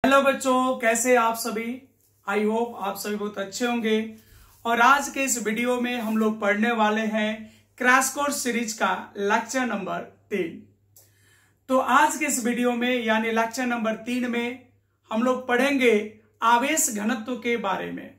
Hello बच्चों, कैसे आप सभी। आई होप आप सभी बहुत अच्छे होंगे। और आज के इस वीडियो में हम लोग पढ़ने वाले हैं क्रैश कोर्स सीरीज का लेक्चर नंबर 3। तो आज के इस वीडियो में यानी लेक्चर नंबर 3 में हम लोग पढ़ेंगे आवेश घनत्व के बारे में।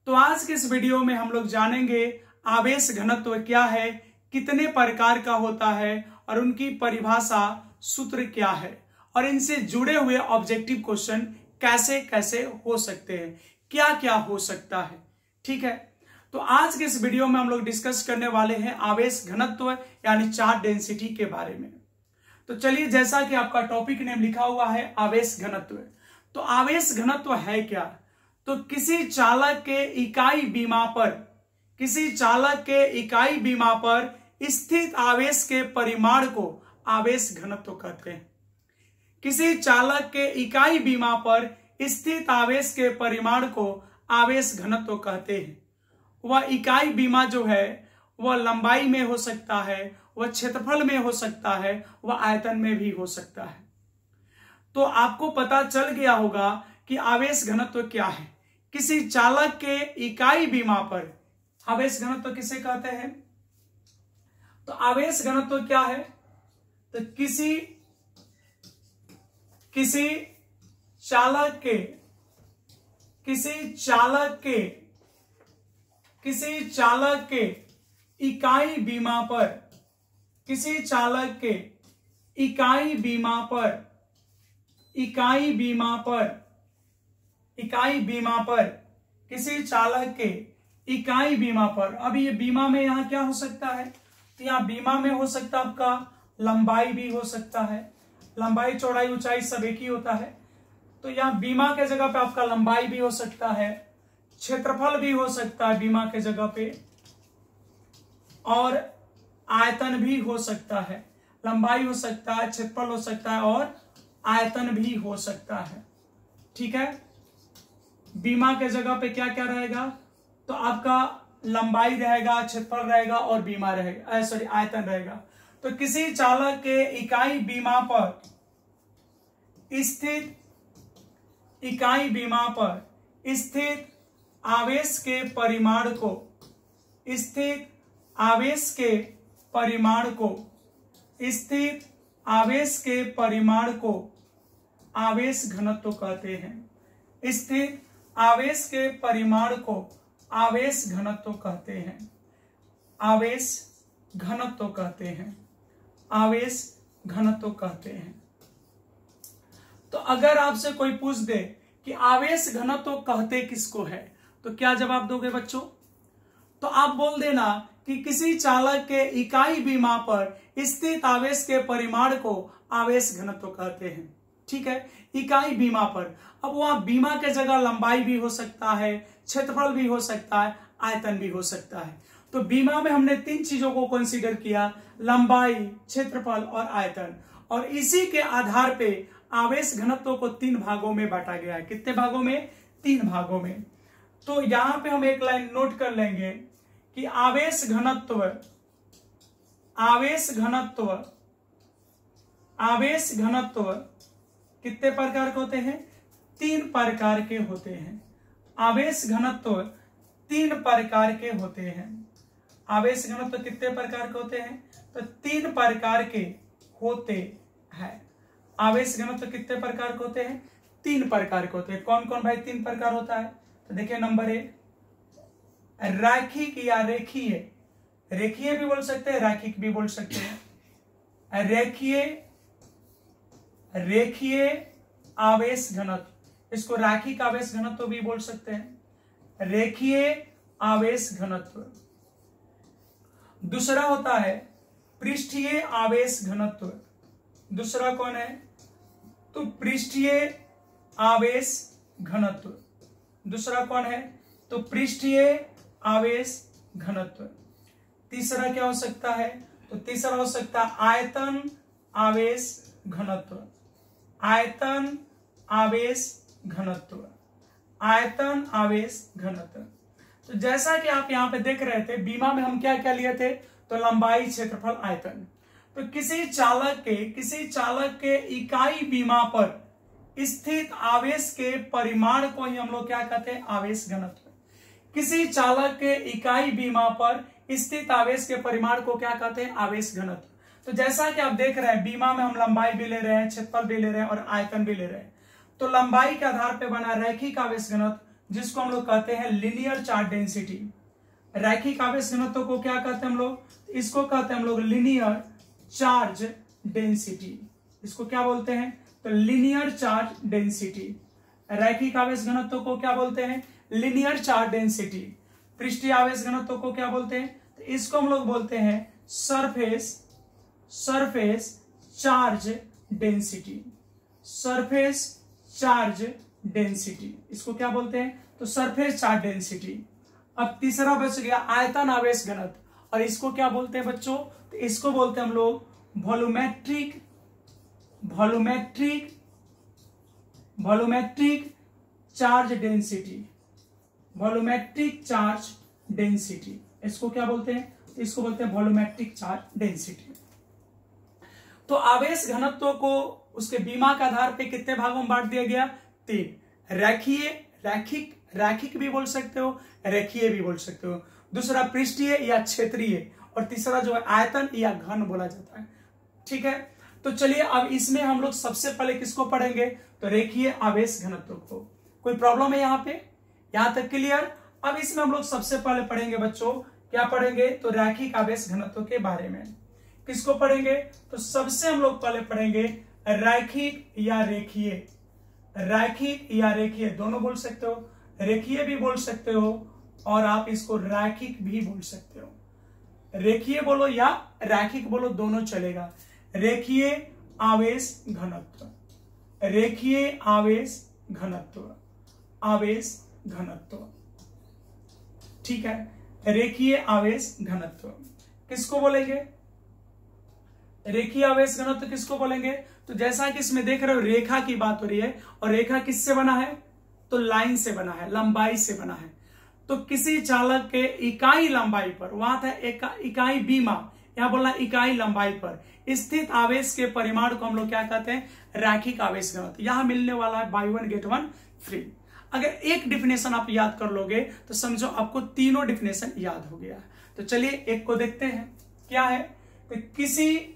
तो आज के इस वीडियो में हम लोग जानेंगे आवेश घनत्व क्या है, कितने प्रकार का होता है और उनकी परिभाषा सूत्र क्या है, और इनसे जुड़े हुए ऑब्जेक्टिव क्वेश्चन कैसे कैसे हो सकते हैं, क्या क्या हो सकता है। ठीक है, तो आज के इस वीडियो में हम लोग डिस्कस करने वाले हैं आवेश घनत्व यानी चार्ज डेंसिटी के बारे में। तो चलिए, जैसा कि आपका टॉपिक नेम लिखा हुआ है आवेश घनत्व, तो आवेश घनत्व है क्या। तो किसी चालक के इकाई बीमा पर स्थित आवेश के परिमाण को आवेश घनत्व कहते हैं। किसी चालक के इकाई बीमा पर स्थित आवेश के परिमाण को आवेश घनत्व कहते हैं। वह इकाई बीमा जो है वह लंबाई में हो सकता है, वह क्षेत्रफल में हो सकता है, वह आयतन में भी हो सकता है। तो आपको पता चल गया होगा कि आवेश घनत्व क्या है। किसी चालक के इकाई बीमा पर आवेश घनत्व किसे कहते हैं। तो आवेश घनत्व क्या है, तो किसी चालक के इकाई बीमा पर किसी चालक के इकाई बीमा पर अब ये बीमा में यहां क्या हो सकता है, तो यहाँ बीमा में हो सकता है आपका लंबाई भी हो सकता है, लंबाई चौड़ाई ऊंचाई सब एक ही होता है। तो यहाँ बीमा के जगह पे आपका लंबाई भी हो सकता है, क्षेत्रफल भी हो सकता है बीमा के जगह पे, और आयतन भी हो सकता है। लंबाई हो सकता है, क्षेत्रफल हो सकता है और आयतन भी हो सकता है। ठीक है, बीमा के जगह पे क्या क्या रहेगा, तो आपका लंबाई रहेगा, क्षेत्रफल रहेगा और बीमा रहेगा, आयतन रहेगा। तो किसी चालक के इकाई बीमा पर स्थित आवेश के परिमाण को आवेश घनत्व कहते हैं। स्थित आवेश के परिमाण को आवेश घनत्व कहते हैं। आवेश घनत्व कहते हैं। तो अगर आपसे कोई पूछ दे कि आवेश घनत्व कहते किसको है, तो क्या जवाब दोगे बच्चों। तो आप बोल देना कि किसी चालक के इकाई बीमा पर स्थित आवेश के परिमाण को आवेश घनत्व कहते हैं। ठीक है, इकाई बीमा पर। अब वहां बीमा के जगह लंबाई भी हो सकता है, क्षेत्रफल भी हो सकता है, आयतन भी हो सकता है। तो बीमा में हमने 3 चीजों को कंसीडर किया, लंबाई, क्षेत्रफल और आयतन, और इसी के आधार पे आवेश घनत्व को 3 भागों में बांटा गया है। कितने भागों में, 3 भागों में। तो यहां पे हम एक लाइन नोट कर लेंगे कि आवेश घनत्व कितने प्रकार के होते हैं, 3 प्रकार के होते हैं। आवेश घनत्व 3 प्रकार के होते हैं। आवेश घनत्व कितने प्रकार के होते हैं, तो 3 प्रकार के होते हैं। आवेश घनत्व कितने प्रकार के होते हैं, 3 प्रकार के होते हैं। कौन कौन भाई 3 प्रकार होता है, तो देखिए नंबर 1 रैखिक या रेखीय भी बोल सकते हैं, रैखिक भी बोल सकते हैं। रेखीय आवेश घनत्व, इसको रैखिक आवेश घनत्व भी बोल सकते हैं, रेखीय आवेश घनत्व। दूसरा होता है पृष्ठीय आवेश घनत्व। दूसरा कौन है, तो पृष्ठीय आवेश घनत्व। दूसरा कौन है, तो पृष्ठीय आवेश घनत्व। तीसरा क्या हो सकता है, तो तीसरा हो सकता है आयतन आवेश घनत्व। आयतन आवेश घनत्व। तो जैसा कि आप यहां पे देख रहे थे, बीमा में हम क्या क्या लिए थे, तो लंबाई, क्षेत्रफल, आयतन। तो किसी चालक के इकाई बीमा पर स्थित आवेश के परिमाण को ही हम लोग क्या कहते हैं, आवेश घनत्व। किसी चालक के इकाई बीमा पर स्थित आवेश के परिमाण को क्या कहते हैं, आवेश घनत्व। तो जैसा कि आप देख रहे हैं, बीमा में हम लंबाई भी ले रहे हैं, क्षेत्रफल भी ले रहे हैं और आयतन भी ले रहे हैं। तो लंबाई के आधार पर बना रैखिक आवेश घनत्व, जिसको हम लोग कहते हैं लीनियर चार्ज डेंसिटी। रैखिक आवेश घनत्व को क्या कहते हैं हम लोग, इसको कहते हैं हम लोग लीनियर चार्ज डेंसिटी। इसको क्या बोलते हैं, तो लीनियर चार्ज डेंसिटी। रैखिक आवेश घनत्व को क्या बोलते हैं, लीनियर चार्ज डेंसिटी। पृष्ठीय आवेश घनत्व को क्या बोलते हैं, तो इसको हम लोग बोलते हैं surface charge density. Surface charge density, इसको क्या बोलते हैं, तो सरफेस चार्ज डेंसिटी। अब तीसरा बच गया आयतन आवेश घनत्व, और इसको क्या बोलते हैं बच्चों, तो इसको बोलते हैं हम लोग volumetric charge density. Volumetric charge density, इसको क्या बोलते हैं, इसको बोलते हैं वॉल्यूमेट्रिक चार्ज डेंसिटी। तो आवेश घनत्व को उसके बीमा के आधार पे कितने भागों में बांट दिया गया, 3। रैखिक भी बोल सकते हो, रेखीय भी बोल सकते हो। दूसरा पृष्ठीय या क्षेत्रीय, और तीसरा जो है आयतन या घन बोला जाता है। ठीक है, तो चलिए अब इसमें हम लोग सबसे पहले किसको पढ़ेंगे, तो रेखीय आवेश घनत्व को। कोई प्रॉब्लम है यहाँ पे, यहां तक क्लियर। अब इसमें हम लोग सबसे पहले पढ़ेंगे बच्चों, क्या पढ़ेंगे, तो रैखिक आवेश घनत्व के बारे में। किसको पढ़ेंगे, तो सबसे हम लोग पहले पढ़ेंगे रैखिक या रेखीय। रैखिक या रेखीय दोनों बोल सकते हो, रेखीय भी बोल सकते हो और आप इसको रैखिक भी बोल सकते हो। रेखीय बोलो या रैखिक बोलो, दोनों चलेगा। रेखीय आवेश घनत्व, रेखीय आवेश घनत्व, आवेश घनत्व। ठीक है, रेखीय आवेश घनत्व किसको बोलेंगे, रेखीय आवेश घनत्व किसको बोलेंगे, तो जैसा कि इसमें देख रहे हो रेखा की बात हो रही है, और रेखा किससे बना है, तो लाइन से बना है, लंबाई से बना है। तो किसी चालक के इकाई लंबाई पर, वहां था इकाई बीमा, यहां बोलना इकाई लंबाई पर स्थित आवेश के परिमाण को हम लोग क्या कहते हैं, रैखिक आवेश घनत्व। यहां मिलने वाला है बाय 1 गेट 1 फ्री। अगर एक डिफिनेशन आप याद कर लोगे तो समझो आपको तीनों डिफिनेशन याद हो गया। तो चलिए एक को देखते हैं, क्या है, तो किसी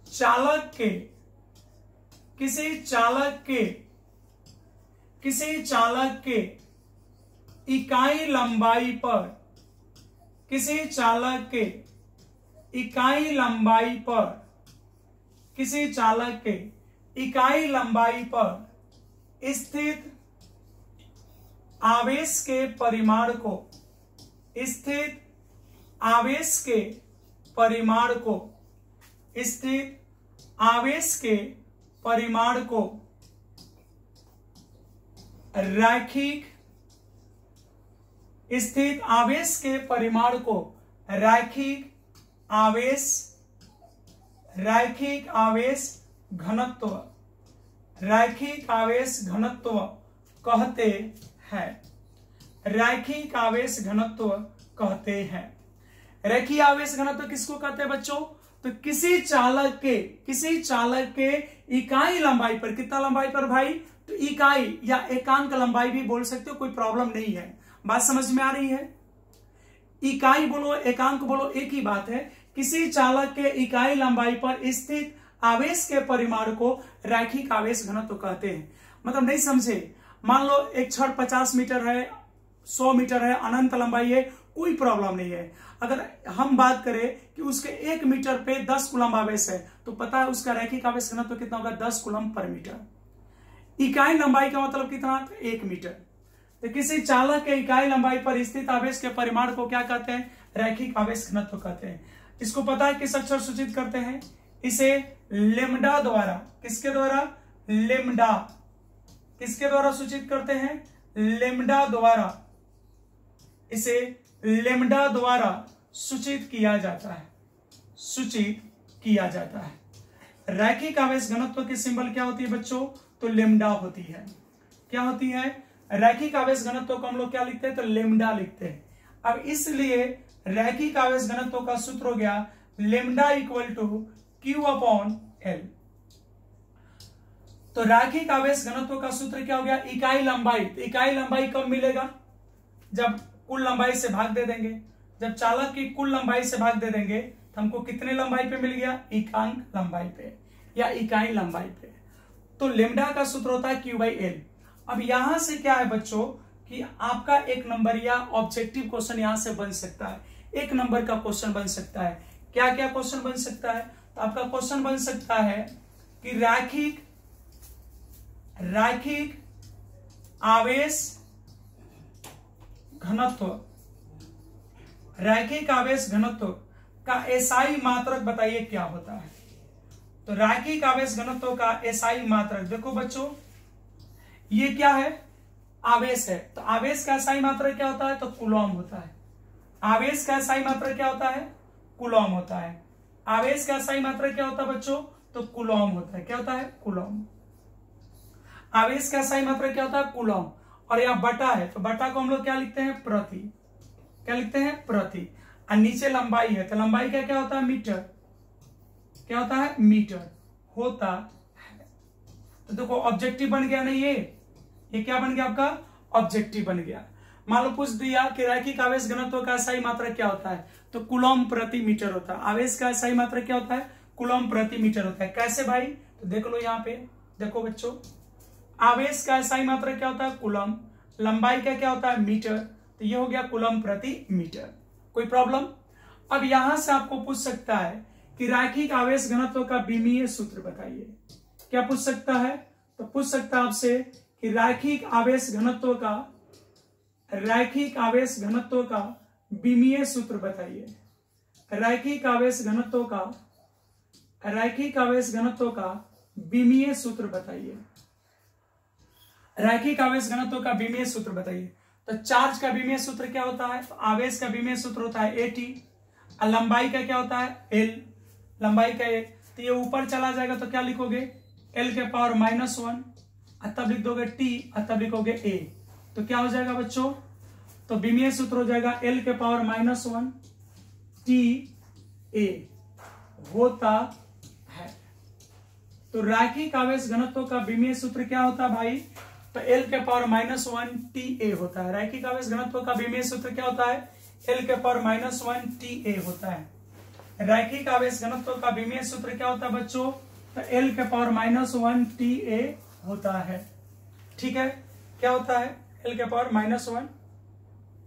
चालक के इकाई लंबाई पर, किसी चालक के इकाई लंबाई पर स्थित आवेश के परिमाण को, स्थित आवेश के परिमाण को रैखिक, स्थित आवेश के परिमाण को रैखिक आवेश घनत्व कहते हैं। रैखिक आवेश घनत्व कहते हैं। रैखिक आवेश घनत्व किसको कहते हैं बच्चों, तो किसी चालक के इकाई लंबाई पर, कितना लंबाई पर भाई, तो इकाई या एकांक लंबाई भी बोल सकते हो, कोई प्रॉब्लम नहीं है। बात समझ में आ रही है, इकाई बोलो एकांक बोलो एक ही बात है। किसी चालक के इकाई लंबाई पर स्थित आवेश के परिमाण को रैखिक आवेश घनत्व कहते हैं। मतलब नहीं समझे, मान लो एक छड़ 50 मीटर है, 100 मीटर है, अनंत लंबाई है, कोई प्रॉब्लम नहीं है। अगर हम बात करें कि उसके 1 मीटर पे 10 कूलम आवेश है, तो पता है उसका रैखिक आवेश घनत्व कितना होगा, 10 कूलम पर मीटर। इकाई लंबाई का मतलब कितना, 1 मीटर। तो किसी चालक के इकाई लंबाई पर स्थित आवेश के परिमाण को क्या कहते हैं, रैखिक आवेश घनत्व कहते हैं। इसको पता है किस अक्षर सूचित करते हैं, इसे लेम्डा द्वारा, किसके द्वारा, लेम्डा, किसके द्वारा सूचित करते हैं, लेम्डा द्वारा, इसे लेम्डा द्वारा सूचित किया जाता है। रैखिक आवेश घनत्व की सिंबल क्या होती है बच्चों, तो लेम्डा होती है। क्या होती है, रैखिक आवेश घनत्व को हम लोग क्या लिखते हैं, तो लेम्डा लिखते हैं। अब इसलिए रैखिक आवेश घनत्व का सूत्र हो गया lambda equal to Q upon L। तो रैखिक आवेश घनत्व का सूत्र क्या हो गया, इकाई लंबाई। तो इकाई लंबाई कब मिलेगा, जब कुल लंबाई से भाग दे देंगे। जब चालक की कुल लंबाई से भाग दे देंगे तो हमको कितने लंबाई पे मिल गया, एकांक लंबाई पे या इकाई लंबाई पे। तो लेमडा का सूत्र होता है Q बाई L। अब यहां से क्या है बच्चों कि आपका एक नंबर या ऑब्जेक्टिव क्वेश्चन यहां से बन सकता है, एक नंबर का क्वेश्चन बन सकता है। क्या क्या क्वेश्चन बन सकता है, तो आपका क्वेश्चन बन सकता है कि रैखिक आवेश घनत्व, रैखिक आवेश घनत्व का एसआई मात्रक बताइए क्या होता है। तो रैखिक आवेश घनत्व का एसआई मात्रक, देखो बच्चों ये क्या है, आवेश है। तो आवेश का एसआई मात्रक क्या होता है, तो कूलॉम होता है। आवेश का एसआई मात्रक क्या होता है, कूलॉम होता है। आवेश का एसआई मात्रक क्या होता है बच्चों, तो कूलॉम होता है। क्या होता है, कूलॉम। आवेश का एसआई मात्रक क्या होता है, कूलॉम। और यह बटा है, तो बटा को हम लोग क्या लिखते हैं, प्रति। क्या लिखते हैं, प्रति। और नीचे लंबाई है, तो लंबाई का क्या होता है, मीटर। क्या होता है, मीटर होता है। तो देखो ऑब्जेक्टिव बन गया नहीं, ये क्या बन गया आपका, ऑब्जेक्टिव बन गया। मान लो पूछ दिया कि रैखिक आवेश घनत्व का एसआई मात्रक क्या होता है, तो कूलॉम प्रति मीटर होता है। आवेश का एसआई मात्रक क्या होता है, कूलॉम प्रति मीटर होता है। कैसे भाई, तो देख लो यहाँ पे, देखो बच्चों आवेश का एसआई मात्रक क्या होता है, कूलॉम। लंबाई का क्या होता है, मीटर। तो ये हो गया कूलॉम प्रति मीटर। कोई प्रॉब्लम। अब यहां से आपको पूछ सकता है कि रैखिक आवेश घनत्व का विमीय सूत्र बताइए। क्या पूछ सकता है, तो पूछ सकता है आपसे कि रैखिक आवेश घनत्व का विमीय सूत्र बताइए। रैखिक आवेश घनत्व का विमीय सूत्र बताइए। रैखिक आवेश घनत्व का विमीय सूत्र बताइए। तो चार्ज का विमीय सूत्र क्या होता है, तो आवेश का विमीय सूत्र होता है AT। लंबाई का क्या होता है, L। लंबाई का A, तो ये ऊपर चला जाएगा तो क्या लिखोगे, L के पावर -1, तब लिख दोगे T, तब लिखोगे A। तो क्या हो जाएगा बच्चों, तो विमीय सूत्र हो जाएगा L के पावर -1 T A होता है। तो रैखिक आवेश घनत्व का विमीय सूत्र क्या होता है भाई, तो L के पावर -1 TA होता है। रैखिक आवेश घनत्व का विमीय सूत्र क्या होता है, L के पावर -1 TA होता है। रैखिक आवेश घनत्व का विमीय सूत्र क्या होता है बच्चों, तो L के पावर -1 TA होता है। ठीक है, क्या होता है, L के पावर -1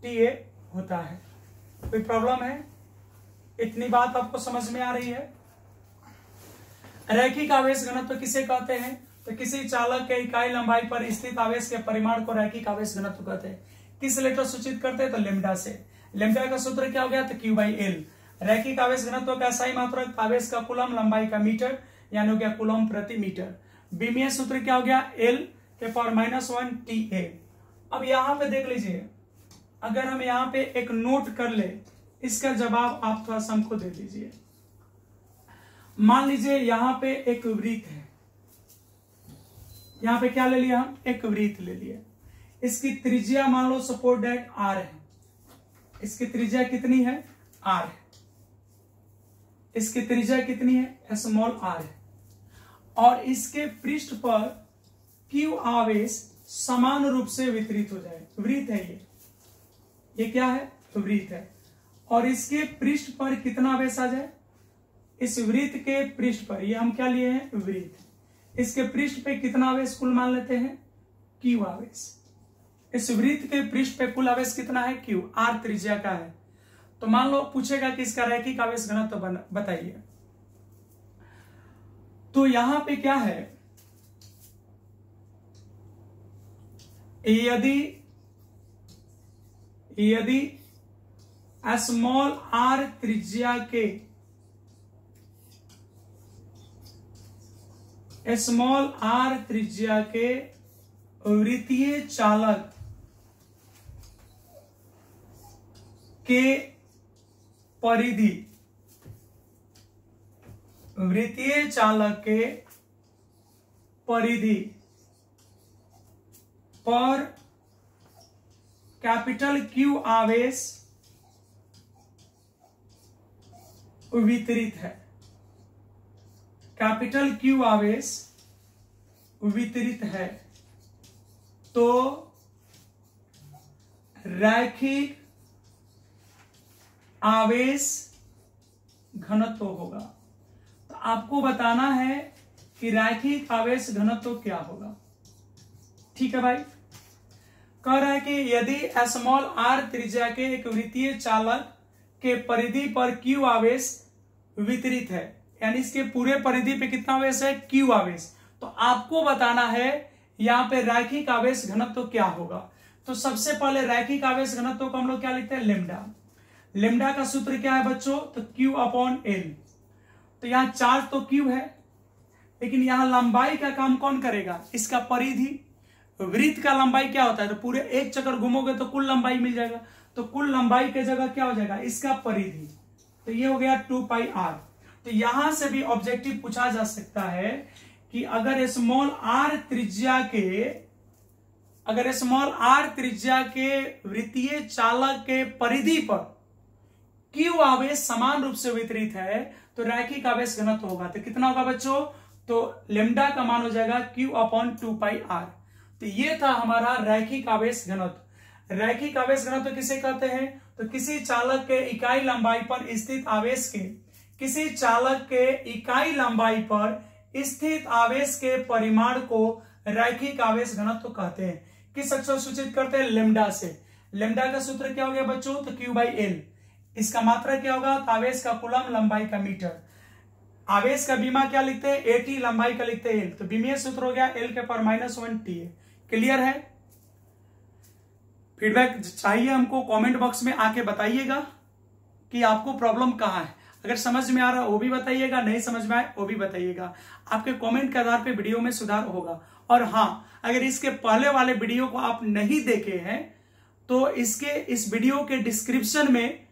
TA होता है। कोई प्रॉब्लम है, इतनी बात आपको समझ में आ रही है। रैखिक आवेश घनत्व किसे कहते हैं, तो किसी चालक के इकाई लंबाई पर स्थित आवेश के परिमाण को रैखिक आवेश घनत्व कहते हैं। किस लेटर सूचित करते हैं, तो लेमडा से। लेमडा का सूत्र क्या हो गया, तो Q बाई L। रैखिक आवेश घनत्व का एसआई मात्रक, आवेश का कूलम, लंबाई का मीटर, यानी हो गया कूलम प्रति मीटर। विमीय सूत्र क्या हो गया, L के पावर -1 TA। अब यहां पे देख लीजिए, अगर हम यहाँ पे एक नोट कर ले, इसका जवाब आप थोड़ा सा हमको दे दीजिए। मान लीजिए यहां पे एक वृत्त है, यहां पे क्या ले लिया हम, एक वृत्त ले लिया। इसकी त्रिज्या मान लो सपोर्ट डेट R है। इसकी त्रिज्या कितनी है, R है। इसकी त्रिज्या कितनी है, स्मॉल r है। और इसके पृष्ठ पर Q आवेश समान रूप से वितरित हो जाए। वृत्त है ये क्या है, वृत्त है। और इसके पृष्ठ पर कितना आवेश आ जाए, इस वृत्त के पृष्ठ पर, ये हम क्या लिए हैं, वृत्त। इसके पृष्ठ पे कितना आवेश कुल मान लेते हैं, Q आवेश। इस वृत्त के पृष्ठ पे कुल आवेश कितना है, Q, R त्रिज्या का है। तो मान लो पूछेगा कि इसका रैखिक आवेश घनत्व बताइए। तो यहां पे क्या है, यदि स्मॉल r त्रिज्या के वृत्तीय चालक के परिधि, वृत्तीय चालक के परिधि पर कैपिटल Q आवेश वितरित है। कैपिटल क्यू आवेश वितरित है तो रैखिक आवेश घनत्व होगा। तो आपको बताना है कि रैखिक आवेश घनत्व क्या होगा। ठीक है भाई, कह रहा है कि यदि स्मॉल r त्रिज्या के एक वृत्तीय चालक के परिधि पर q आवेश वितरित है, यानी इसके पूरे परिधि पे कितना आवेश है, q आवेश, तो आपको बताना है यहाँ पे रैखिक आवेश घनत्व क्या होगा। तो सबसे पहले रैखिक आवेश घनत्व को हम लोग क्या लिखते हैं, लेमडा। लेमडा का सूत्र क्या है बच्चों, तो Q अपॉन L। तो यहाँ चार्ज तो Q है, लेकिन यहाँ लंबाई का काम कौन करेगा, इसका परिधि। वृत्त का लंबाई क्या होता है, तो पूरे एक चक्कर घूमोगे तो कुल लंबाई मिल जाएगा, तो कुल लंबाई के जगह क्या हो जाएगा, इसका परिधि। तो ये हो गया 2πr। तो यहां से भी ऑब्जेक्टिव पूछा जा सकता है कि अगर स्मॉल r त्रिज्या के वृत्तीय चालक के परिधि पर Q आवेश समान रूप से वितरित है तो रैखिक आवेश घनत्व होगा। तो कितना होगा बच्चों, तो लेमडा का मान हो जाएगा Q अपॉन 2πr। तो ये था हमारा रैखिक आवेश घनत्व। रैखिक आवेश घनत्व किसे कहते हैं, तो किसी चालक के इकाई लंबाई पर स्थित आवेश के, किसी चालक के इकाई लंबाई पर स्थित आवेश के परिमाण को रैखिक आवेश घनत्व कहते हैं। किस अक्षर सूचित करते हैं, लेमडा से। लेमडा का सूत्र क्या हो गया बच्चों, तो Q/L। इसका मात्रा क्या होगा, तो आवेश का कूलम, लंबाई का मीटर। आवेश का बीमा क्या लिखते हैं, AT, लंबाई का लिखते हैं L। तो बीमीय सूत्र हो गया L के पावर -1T। क्लियर है। फीडबैक चाहिए हमको, कमेंट बॉक्स में आके बताइएगा कि आपको प्रॉब्लम कहाँ है। अगर समझ में आ रहा है वो भी बताइएगा, नहीं समझ में आए वो भी बताइएगा। आपके कमेंट के आधार पे वीडियो में सुधार होगा। और हाँ, अगर इसके पहले वाले वीडियो को आप नहीं देखे हैं तो इस वीडियो के डिस्क्रिप्शन में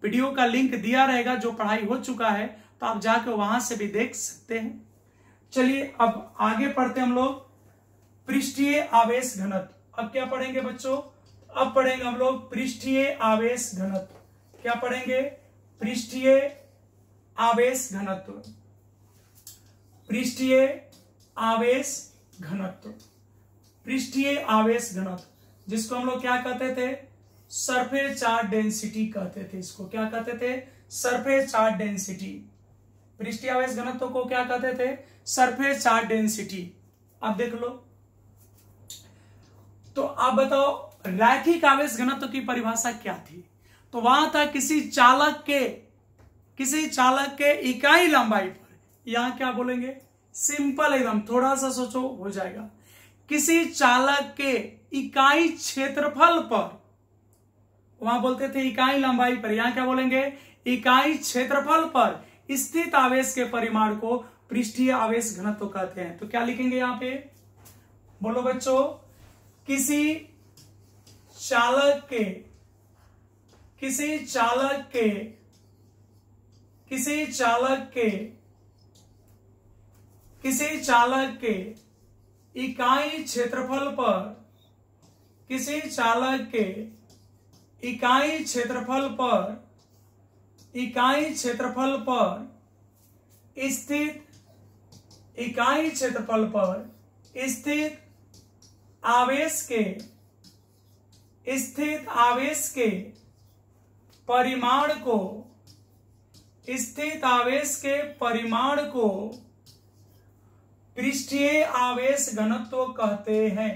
वीडियो का लिंक दिया रहेगा, जो पढ़ाई हो चुका है, तो आप जाकर वहां से भी देख सकते हैं। चलिए अब आगे पढ़ते हम लोग पृष्ठीय आवेश घनत्व। अब क्या पढ़ेंगे बच्चों, अब पढ़ेंगे हम लोग पृष्ठीय आवेश घनत्व। क्या पढ़ेंगे, पृष्ठीय आवेश घनत्व। पृष्ठीय आवेश घनत्व, पृष्ठीय आवेश घनत्व, जिसको हम लोग क्या कहते थे, सरफेस चार्ज डेंसिटी कहते थे। इसको क्या कहते थे, सरफेस चार्ज डेंसिटी। पृष्ठीय आवेश घनत्व को क्या कहते थे, सरफेस चार्ज डेंसिटी। अब देख लो, तो आप बताओ रैखिक आवेश घनत्व की परिभाषा क्या थी। तो वहां था किसी चालक के इकाई लंबाई पर, यहां क्या बोलेंगे, सिंपल एकदम, थोड़ा सा सोचो हो जाएगा। किसी चालक के इकाई क्षेत्रफल पर, वहां बोलते थे इकाई लंबाई पर, यहां क्या बोलेंगे, इकाई क्षेत्रफल पर स्थित आवेश के परिमाण को पृष्ठीय आवेश घनत्व कहते हैं। तो क्या लिखेंगे यहां पे, बोलो बच्चों, किसी चालक के इकाई क्षेत्रफल पर स्थित आवेश के परिमाण को पृष्ठीय आवेश घनत्व कहते हैं।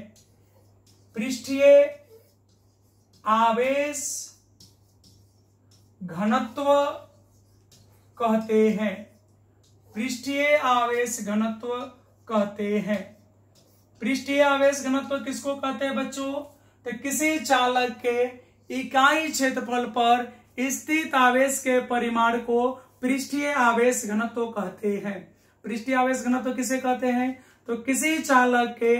पृष्ठीय आवेश घनत्व कहते हैं। पृष्ठीय आवेश घनत्व कहते हैं। पृष्ठीय आवेश घनत्व किसको कहते हैं बच्चों, तो किसी चालक के इकाई क्षेत्रफल पर स्थित आवेश के परिमाण को पृष्ठीय आवेश घनत्व कहते हैं। पृष्ठीय आवेश घनत्व किसे कहते हैं, तो किसी चालक के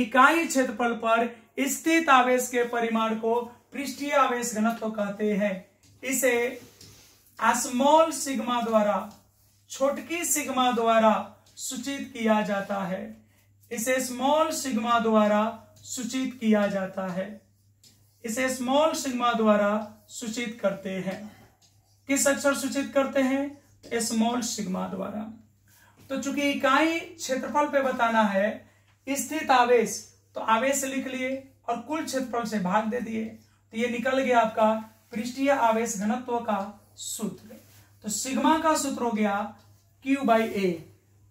इकाई क्षेत्रफल पर स्थित आवेश के परिमाण को पृष्ठीय आवेश घनत्व कहते हैं। इसे स्मॉल सिग्मा द्वारा, छोटकी सिग्मा द्वारा सूचित किया जाता है। इसे स्मॉल सिग्मा द्वारा सूचित किया जाता है। इसे स्मॉल सिग्मा द्वारा सूचित करते हैं। किस अक्षर सूचित करते हैं, स्मॉल सिग्मा द्वारा। तो चूंकि इकाई क्षेत्रफल पे बताना है, स्थित आवेश, तो आवेश लिख लिए और कुल क्षेत्रफल से भाग दे दिए, तो ये निकल गया आपका पृष्ठीय आवेश घनत्व का सूत्र। तो सिग्मा का सूत्र हो गया Q/A।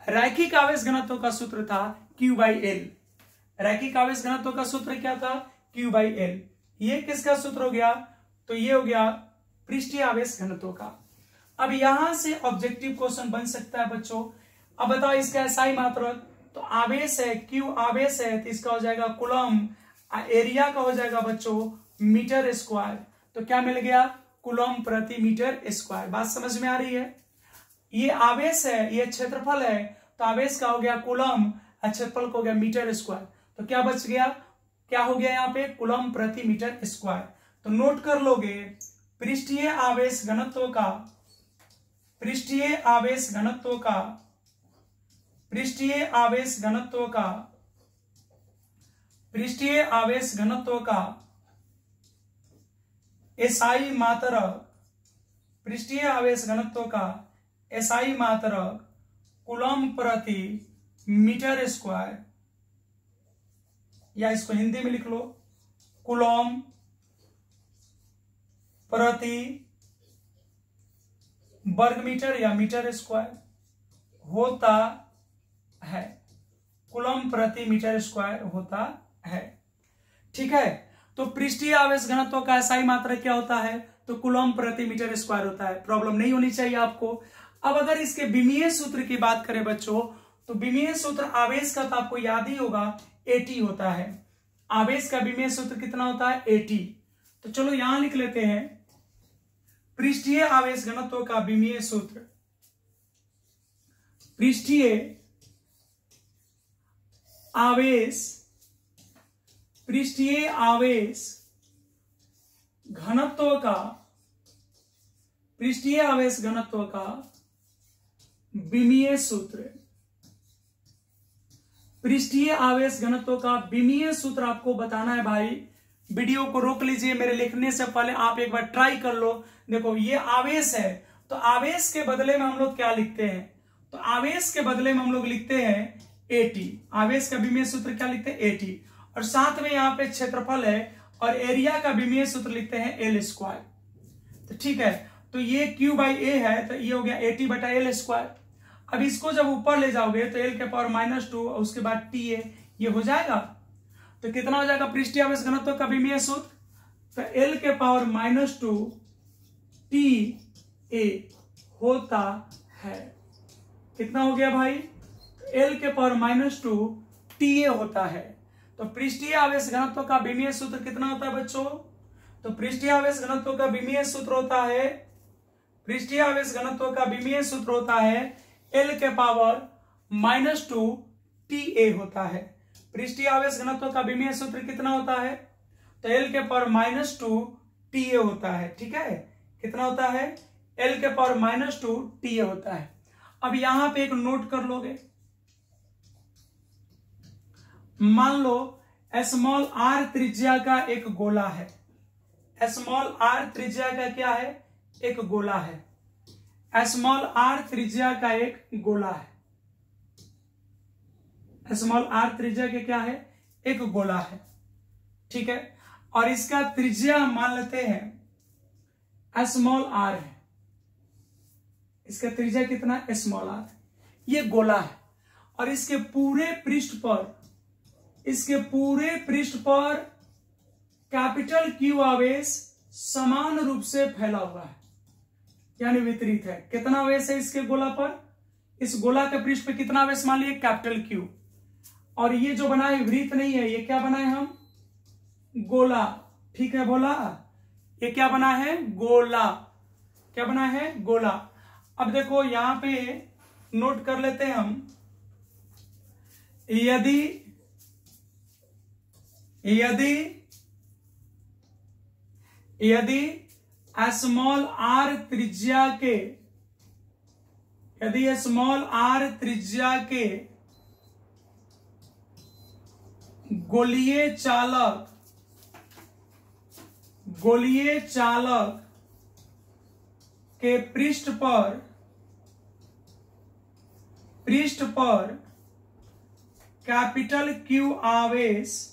रैखिक आवेश घनत्व का सूत्र था Q/L। रैखिक आवेश घनत्व का सूत्र क्या था? Q/L। ये किसका सूत्र हो गया? तो ये हो गया पृष्ठीय आवेश घनत्व का। अब यहां से ऑब्जेक्टिव क्वेश्चन बन सकता है बच्चों। अब बताओ इसका SI मात्रक, तो आवेश है, Q आवेश है, तो इसका हो जाएगा कूलम, एरिया का हो जाएगा बच्चों मीटर स्क्वायर। तो क्या मिल गया? कूलम प्रति मीटर स्क्वायर। बात समझ में आ रही है? ये आवेश है, ये क्षेत्रफल है, तो आवेश का हो गया कूलम, क्षेत्रफल को हो गया मीटर स्क्वायर। तो क्या बच गया? क्या हो गया यहाँ पे? कूलम प्रति मीटर स्क्वायर। तो नोट कर लोगे पृष्ठीय आवेश घनत्व का, पृष्ठीय आवेश घनत्व का, पृष्ठीय आवेश घनत्व का, पृष्ठीय आवेश घनत्व का SI मात्रक, पृष्ठीय आवेश घनत्व का SI मात्रक कूलम प्रति मीटर स्क्वायर, या इसको हिंदी में लिख लो कूलम प्रति वर्ग मीटर या मीटर स्क्वायर होता है। कूलम प्रति मीटर स्क्वायर होता है। ठीक है, तो पृष्ठीय आवेश घनत्व का SI मात्रक क्या होता है? तो कूलम प्रति मीटर स्क्वायर होता है। प्रॉब्लम नहीं होनी चाहिए आपको। अब अगर इसके विमीय सूत्र की बात करें बच्चों, तो विमीय सूत्र आवेश का तो आपको याद ही होगा, AT होता है। आवेश का विमीय सूत्र कितना होता है? AT। तो चलो यहां लिख लेते हैं पृष्ठीय आवेश घनत्व का विमीय सूत्र, पृष्ठीय आवेश, पृष्ठीय आवेश घनत्व का, पृष्ठीय आवेश घनत्व का विमीय सूत्र, पृष्ठीय आवेश घनत्व का विमीय सूत्र आपको बताना है भाई। वीडियो को रोक लीजिए, मेरे लिखने से पहले आप एक बार ट्राई कर लो। देखो ये आवेश है, तो आवेश के बदले में हम लोग क्या लिखते हैं? तो आवेश के बदले में हम लोग लिखते हैं AT। आवेश का विमीय सूत्र क्या लिखते हैं? AT। और साथ में यहाँ पे क्षेत्रफल है और एरिया का विमीय सूत्र लिखते हैं L स्क्वायर। तो ठीक है, तो ये Q/A है, तो ये हो गया AT/L स्क्वायर। अब इसको जब ऊपर ले जाओगे तो L के पावर -2 और उसके बाद TA, ये हो जाएगा। तो कितना हो जाएगा पृष्ठीय आवेश घनत्व का विमीय सूत्र? तो L के पावर -2 TA होता है। कितना हो गया भाई? L के पावर -2 TA होता है। तो पृष्ठीय आवेश घनत्व का विमीय सूत्र कितना होता है बच्चों? तो पृष्ठीय आवेश घनत्व का विमीय सूत्र होता है, पृष्ठीय आवेश घनत्व का विमीय सूत्र होता है L के पावर -2 TA होता है। पृष्ठीय आवेश घनत्व का विमीय सूत्र कितना होता है? तो L के पावर -2 TA होता है। ठीक है, कितना होता है? L के पावर -2 TA होता है। अब यहां पे एक नोट कर लोगे, मान लो स्मॉल r त्रिज्या का एक गोला है। स्मॉल r त्रिज्या का क्या है? एक गोला है। स्मॉल r त्रिज्या का एक गोला है। स्मॉल r त्रिज्या के क्या है? एक गोला है। ठीक है, और इसका त्रिज्या मान लेते हैं स्मॉल r है। इसका त्रिज्या कितना? Small r। ये गोला है और इसके पूरे पृष्ठ पर, इसके पूरे पृष्ठ पर कैपिटल Q आवेश समान रूप से फैला हुआ है, यानी वितरित है। कितना आवेश है इसके गोला पर? इस गोला के पृष्ठ पे कितना आवेश मान लिए? Capital Q। और ये जो बना है वृत्त नहीं है, ये क्या बना है? हम गोला। ठीक है, बोला? ये क्या बना है? गोला। क्या बना है? गोला। अब देखो यहां पे नोट कर लेते हैं हम, यदि स्मॉल r त्रिज्या के, यदि स्मॉल r त्रिज्या के गोलीय चालक के पृष्ठ पर पृष्ठ पर कैपिटल क्यू आवेश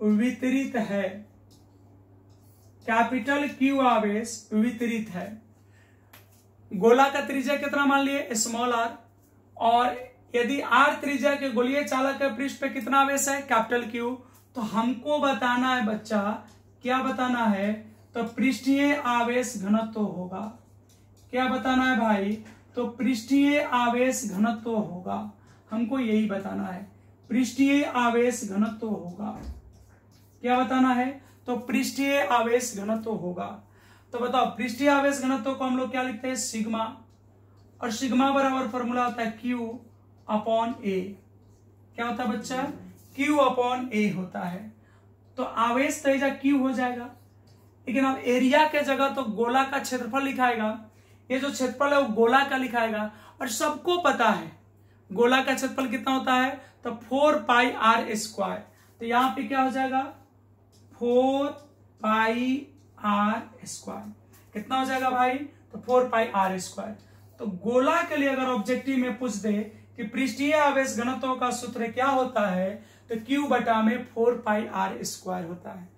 वितरित है, कैपिटल क्यू आवेश वितरित है। गोला का त्रिज्या कितना मान लिए स्मॉल आर, और यदि आर त्रिज्या के गोलीय चालक के पृष्ठ पे कितना आवेश है कैपिटल क्यू, तो हमको बताना है बच्चा, क्या बताना है, तो पृष्ठीय आवेश घनत्व होगा। क्या बताना है भाई, तो पृष्ठीय आवेश घनत्व होगा, हमको यही बताना है, पृष्ठीय आवेश घनत्व होगा। क्या बताना है, तो पृष्ठीय आवेश घनत्व होगा। तो बताओ पृष्ठीय आवेश घनत्व को हम लोग क्या लिखते हैं, सिग्मा, और सिग्मा बराबर फॉर्मूला होता है Q अपॉन A। क्या होता है बच्चा, Q अपॉन A होता है। तो आवेश त्रिज्या Q हो जाएगा, लेकिन अब एरिया के जगह तो गोला का क्षेत्रफल लिखाएगा, ये जो क्षेत्रफल है वो गोला का लिखाएगा, और सबको पता है गोला का क्षेत्रफल कितना होता है, तो 4 पाई आर स्क्वायर। तो यहां पे क्या हो जाएगा, 4 पाई आर स्क्वायर। कितना हो जाएगा भाई, तो 4 पाई आर स्क्वायर। तो गोला के लिए अगर ऑब्जेक्टिव में पूछ दे कि पृष्ठीय आवेश घनत्व का सूत्र क्या होता है, तो Q बटा में 4 पाई आर स्क्वायर होता है।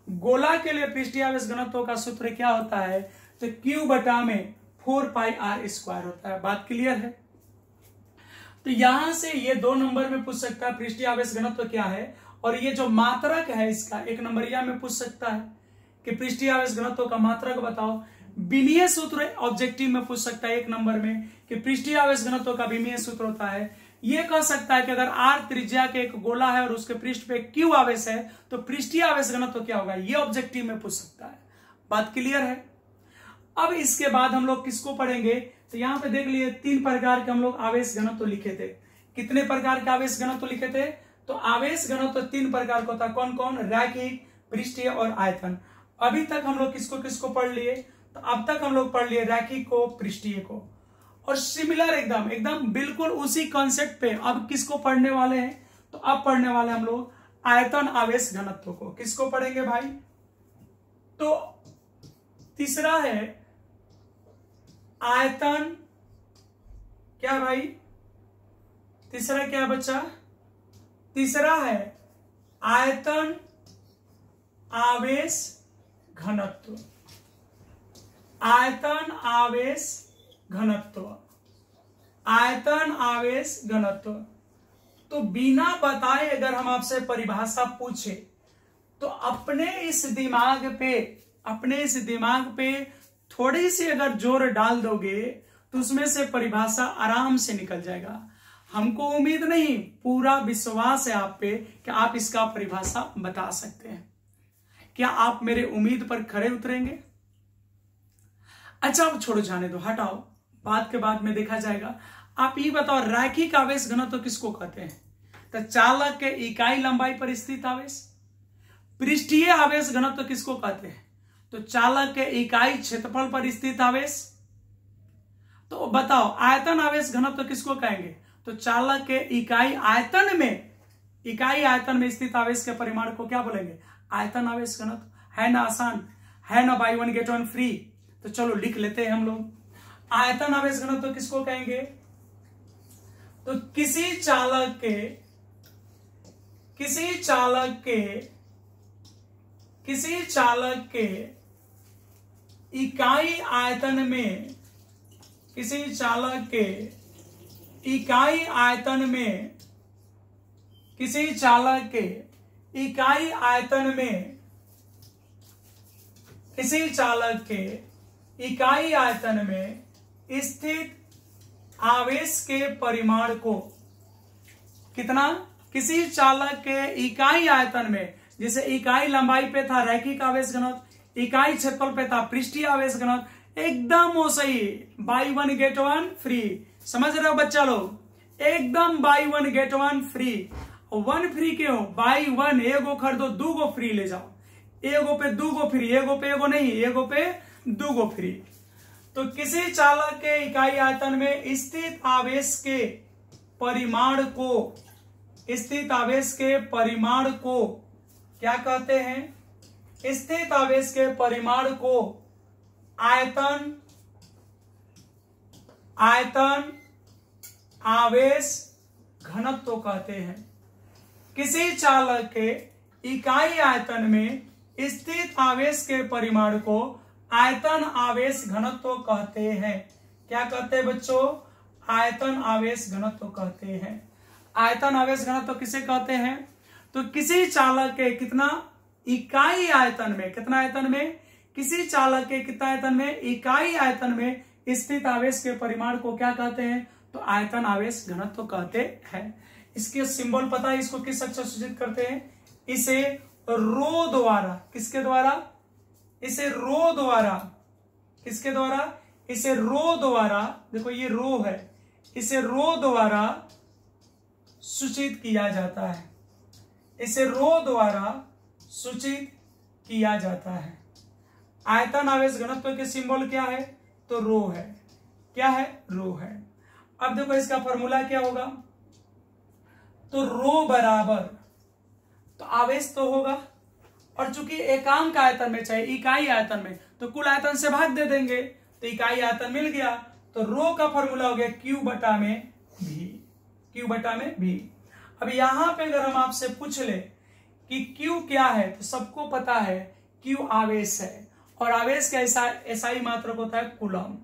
गोला के लिए पृष्ठीय आवेश घनत्व का सूत्र क्या होता है, तो Q बटा में 4 पाई आर स्क्वायर होता है। बात क्लियर है। तो यहां से ये 2 नंबर में पूछ सकता है पृष्ठीय आवेश घनत्व क्या है, और ये जो मात्रक है इसका 1 नंबरिया में पूछ सकता है कि पृष्ठीय आवेश घनत्व का मात्रक बताओ। विमीय सूत्र ऑब्जेक्टिव में पूछ सकता है 1 नंबर में कि पृष्ठीय आवेश घनत्व का विमीय सूत्र होता है। ये कह सकता है कि अगर आर त्रिज्या के एक गोला है और उसके पृष्ठ पे Q आवेश है, तो पृष्ठीय आवेश घनत्व क्या होगा, ये ऑब्जेक्टिव में पूछ सकता है। बात क्लियर है। अब इसके बाद हम लोग किसको पढ़ेंगे, तो यहां पे देख लिए 3 प्रकार के हम लोग आवेश घनत्व लिखे थे। कितने प्रकार के आवेश घनत्व लिखे थे, तो आवेश घनत्व 3 प्रकार का होता है। कौन कौन, रैखिक, पृष्ठीय और आयतन। अभी तक हम लोग किसको किसको पढ़ लिए, तो अब तक हम लोग पढ़ लिए रैखिक को, पृष्ठीय को, और सिमिलर एकदम बिल्कुल उसी कॉन्सेप्ट पे अब किसको पढ़ने वाले हैं, तो अब पढ़ने वाले हम लोग आयतन आवेश घनत्व को। किसको पढ़ेंगे भाई, तो तीसरा है आयतन, क्या भाई, तीसरा क्या है बच्चा, तीसरा है आयतन आवेश घनत्व। आयतन आवेश घनत्व, आयतन आवेश घनत्व। तो बिना बताए अगर हम आपसे परिभाषा पूछे, तो अपने इस दिमाग पे थोड़ी सी अगर जोर डाल दोगे, तो उसमें से परिभाषा आराम से निकल जाएगा। हमको उम्मीद नहीं, पूरा विश्वास है आप पे कि आप इसका परिभाषा बता सकते हैं। क्या आप मेरे उम्मीद पर खरे उतरेंगे? अच्छा अब छोड़ो, जाने दो, हटाओ, बात के बाद में देखा जाएगा। आप ये बताओ रैखिक आवेश घनत्व किसको कहते हैं, तो चालक के इकाई लंबाई पर स्थित आवेश। पृष्ठीय आवेश घनत्व किसको कहते हैं, तो चालक के इकाई क्षेत्रफल पर स्थित आवेश। तो बताओ आयतन आवेश घनत्व किसको कहेंगे, तो चालक के इकाई आयतन में स्थित आवेश के परिमाण को क्या बोलेंगे, आयतन आवेश घनत्व। है ना आसान, है ना, बाय 1 गेट 1 फ्री। तो चलो लिख लेते हैं हम लोग। आयतन आवेश घनत्व किसको कहेंगे, तो किसी चालक के इकाई आयतन में, किसी चालक के इकाई आयतन में, किसी चालक के इकाई आयतन में, किसी चालक के इकाई आयतन में स्थित आवेश के परिमाण को, कितना, किसी चालक के इकाई आयतन में, जैसे इकाई लंबाई पे था रैखिक आवेश घनत्व, इकाई क्षेत्रफल पे था पृष्ठीय आवेश घनत्व, एकदम वो सही, बाय 1 गेट 1 फ्री। समझ रहे हो बच्चा लोग, एकदम बाय 1 गेट 1 फ्री। 1 फ्री क्यों, बाय 1 एगो खरीदो 2 गो फ्री ले जाओ, एगो पे 2 गो फ्री, एगो पे एगो नहीं, एगो पे 2 गो फ्री। तो किसी चालक के इकाई आयतन में स्थित आवेश के परिमाण को, स्थित आवेश के परिमाण को क्या कहते हैं, स्थित आवेश के परिमाण को आयतन आयतन आवेश घनत्व कहते हैं। किसी चालक के इकाई आयतन में स्थित आवेश के परिमाण को आयतन आवेश घनत्व कहते हैं। क्या कहते हैं बच्चों? आयतन आवेश घनत्व कहते हैं। आयतन आवेश घनत्व किसे कहते हैं? तो किसी चालक के कितना इकाई आयतन में, कितना आयतन में, किसी चालक के कितना आयतन में, इकाई आयतन में स्थित आवेश के परिमाण को क्या कहते हैं? तो आयतन आवेश घनत्व कहते हैं। इसके सिंबल पता है, इसको किस अक्षर से सूचित करते हैं? इसे रो द्वारा, किसके द्वारा? इसे रो द्वारा, किसके द्वारा? इसे रो द्वारा, देखो ये रो है, इसे रो द्वारा सूचित किया जाता है। इसे रो द्वारा सूचित किया जाता है। आयतन आवेश घनत्व के सिंबल क्या है? तो रो है। क्या है? रो है। अब देखो इसका फॉर्मूला क्या होगा? तो रो बराबर, तो आवेश तो होगा, और चूंकि एकांक आयतन में चाहिए, इकाई आयतन में, तो कुल आयतन से भाग दे देंगे, तो इकाई आयतन मिल गया। तो रो का फॉर्मूला हो गया Q बटा में भी, Q बटा में भी। अब यहां पे अगर हम आपसे पूछ ले कि Q क्या है, तो सबको पता है Q आवेश है, और आवेश का एसआई मात्रक होता है कूलम।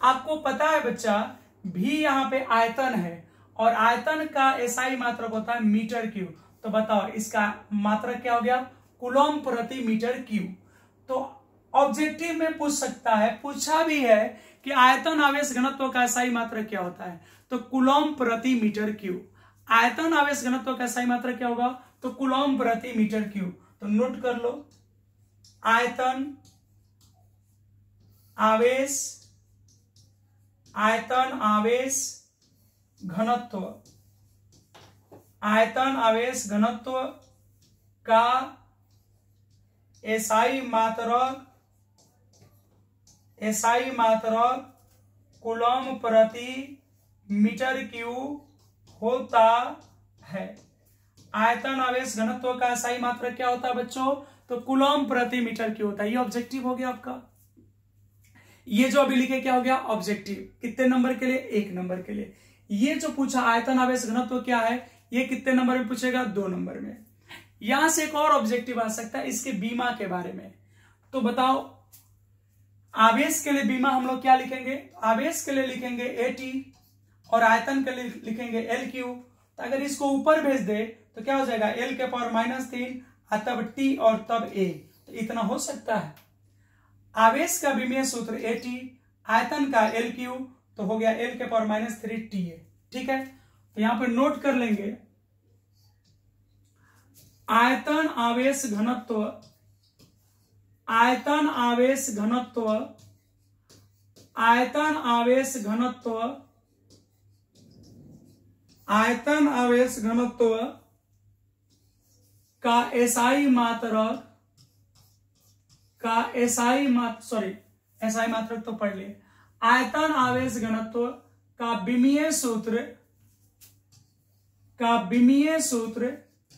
आपको पता है बच्चा, भी यहाँ पे आयतन है, और आयतन का एसआई मात्रक होता है मीटर क्यूब। तो बताओ इसका मात्रक क्या हो गया? कूलम प्रति मीटर क्यूब। तो ऑब्जेक्टिव में पूछ सकता है, पूछा भी है कि आयतन आवेश घनत्व का एसआई मात्रक क्या होता है? तो कूलम प्रति मीटर क्यूब। आयतन आवेश घनत्व का एसआई मात्रक क्या होगा? तो कूलम प्रति मीटर क्यूब। तो नोट कर लो, आयतन आवेश, आयतन आवेश घनत्व, आयतन आवेश घनत्व का एसआई मात्रक, एसआई मात्रक कूलम प्रति मीटर क्यूब होता है। आयतन आवेश घनत्व का एसआई मात्रक क्या होता है बच्चों? तो कूलम प्रति मीटर क्यूब होता है। ये ऑब्जेक्टिव हो गया आपका। ये जो अभी लिखे क्या हो गया? ऑब्जेक्टिव। कितने नंबर के लिए? 1 नंबर के लिए। ये जो पूछा आयतन आवेश घनत्व क्या है, ये कितने नंबर में पूछेगा? 2 नंबर में। यहां से एक और ऑब्जेक्टिव आ सकता है इसके बीमा के बारे में। तो बताओ, आवेश के लिए बीमा हम लोग क्या लिखेंगे? आवेश के लिए लिखेंगे AT, और आयतन के लिए लिखेंगे LQ। तो अगर इसको ऊपर भेज दे तो क्या हो जाएगा? L के पावर -3, तब T और तब A। तो इतना हो सकता है। आवेश का विमीय सूत्र AT, आयतन का LQ, तो हो गया L के पावर -3 TA। ठीक है, तो यहां पर नोट कर लेंगे, आयतन आवेश घनत्व, आयतन आवेश घनत्व, आयतन आवेश घनत्व, आयतन आवेश घनत्व का एसआई मात्रक, का एसआई मात्रक तो पढ़ लिए। आयतन आवेश घनत्व का विमीय सूत्र, का विमीय सूत्र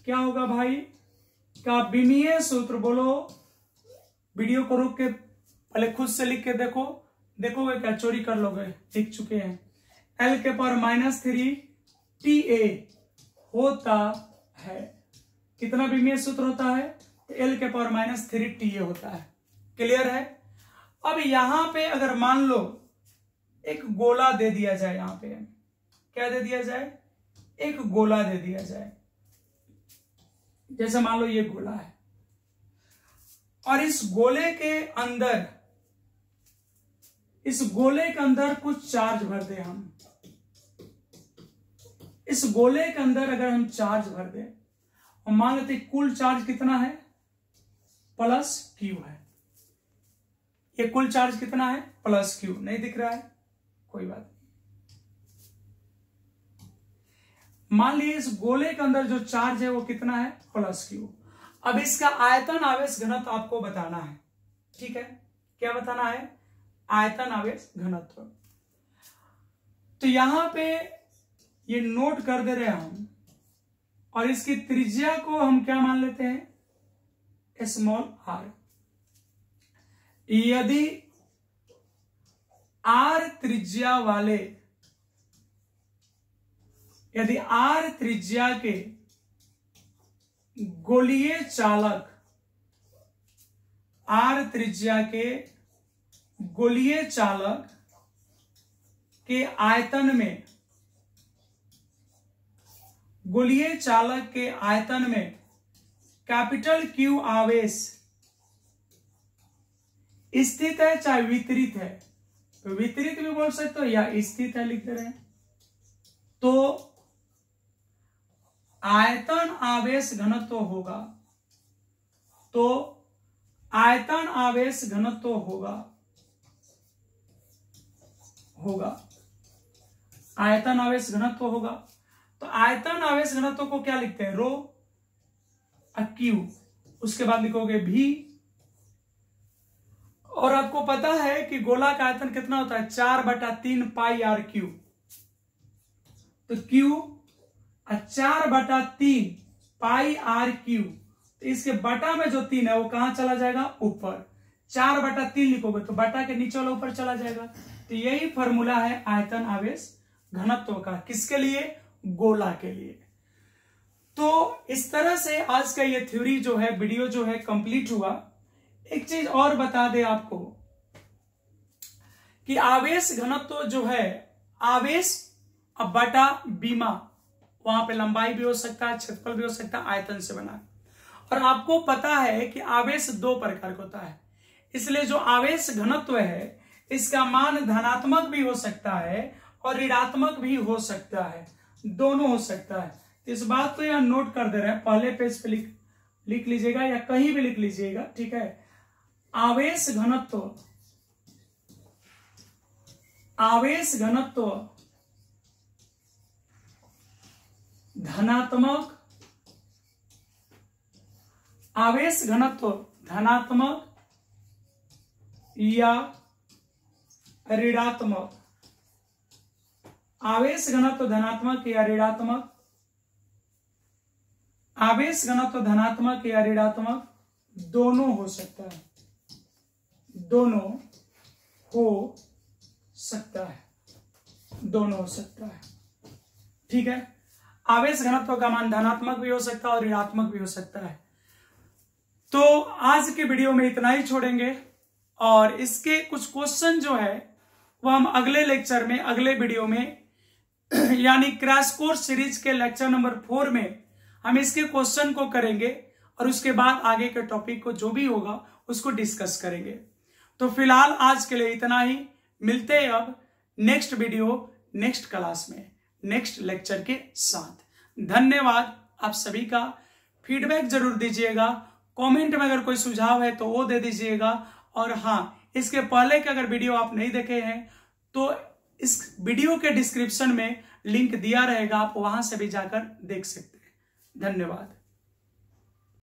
क्या होगा भाई? का विमीय सूत्र बोलो। वीडियो को रुक के पहले खुद से लिख के देखो, देखोगे क्या? चोरी कर लोगे, लिख चुके हैं। L के पावर -3 TA होता है। कितना विमीय सूत्र होता है? तो L के पावर -3 TA होता है। क्लियर है? अब यहां पे अगर मान लो एक गोला दे दिया जाए, यहां पे क्या दे दिया जाए? एक गोला दे दिया जाए। जैसे मान लो ये गोला है, और इस गोले के अंदर, इस गोले के अंदर कुछ चार्ज भर दे हम। इस गोले के अंदर अगर हम चार्ज भर दें, और मान लेते कुल चार्ज कितना है? +Q है। ये कुल चार्ज कितना है? +Q। नहीं दिख रहा है? कोई बात नहीं। मान लीजिए इस गोले के अंदर जो चार्ज है वो कितना है? +Q। अब इसका आयतन आवेश घनत्व आपको बताना है। ठीक है, क्या बताना है? आयतन आवेश घनत्व। तो यहां पे ये नोट कर दे रहे हैं हम, और इसकी त्रिज्या को हम क्या मान लेते हैं? r। यदि आर त्रिज्या वाले, यदि आर त्रिज्या के गोलीय चालक, आर त्रिज्या के गोलीय चालक के आयतन में, गोलीय चालक के आयतन में कैपिटल क्यू आवेश स्थित है चाहे वितरित है, तो वितरित भी बोल सकते हो या स्थित है लिख दे रहे हैं, तो आयतन आवेश घनत्व होगा, तो आयतन आवेश घनत्व होगा आयतन आवेश घनत्व होगा। तो आयतन आवेश घनत्व को क्या लिखते हैं, रो क्यू, उसके बाद लिखोगे भी। और आपको पता है कि गोला का आयतन कितना होता है, 4/3 पाई आर क्यू, तो क्यू 4/3 पाई आर क्यू, तो इसके बटा में जो 3 है वो कहां चला जाएगा, ऊपर। 4/3 लिखोगे तो बटा के नीचे वाला ऊपर चला जाएगा। तो यही फॉर्मूला है आयतन आवेश घनत्व का, किसके लिए, गोला के लिए। तो इस तरह से आज का ये थ्योरी जो है, वीडियो जो है कंप्लीट हुआ। एक चीज और बता दे आपको कि आवेश घनत्व जो है, आवेश अब बटा बीमा, वहां पे लंबाई भी हो सकता है, क्षेत्रफल भी हो सकता है, आयतन से बना। और आपको पता है कि आवेश 2 प्रकार का होता है, इसलिए जो आवेश घनत्व है इसका मान धनात्मक भी हो सकता है और ऋणात्मक भी हो सकता है, दोनों हो सकता है। इस बात को यहां नोट कर दे रहे हैं, पहले पेज पे लिख लीजिएगा या कहीं भी लिख लीजिएगा, ठीक है। आवेश घनत्व, आवेश घनत्व धनात्मक, आवेश घनत्व धनात्मक या ऋणात्मक, आवेश घनत्व धनात्मक या ऋणात्मक, आवेश घनत्व धनात्मक या ऋणात्मक दोनों हो सकता है, दोनों हो सकता है, दोनों हो सकता है, ठीक है। आवेश घनत्व का मान धनात्मक भी हो सकता है और ऋणात्मक भी हो सकता है। तो आज के वीडियो में इतना ही छोड़ेंगे, और इसके कुछ क्वेश्चन जो है वो हम अगले लेक्चर में, अगले वीडियो में, यानी क्रैश कोर्स सीरीज के लेक्चर नंबर 4 में हम इसके क्वेश्चन को करेंगे और उसके बाद आगे के टॉपिक को जो भी होगा उसको डिस्कस करेंगे। तो फिलहाल आज के लिए इतना ही, मिलते हैं अब नेक्स्ट वीडियो, नेक्स्ट क्लास में, नेक्स्ट लेक्चर के साथ। धन्यवाद आप सभी का। फीडबैक जरूर दीजिएगा, कमेंट में अगर कोई सुझाव है तो वो दे दीजिएगा। और हाँ, इसके पहले के अगर वीडियो आप नहीं देखे हैं तो इस वीडियो के डिस्क्रिप्शन में लिंक दिया रहेगा, आप वहां से भी जाकर देख सकते हैं। धन्यवाद।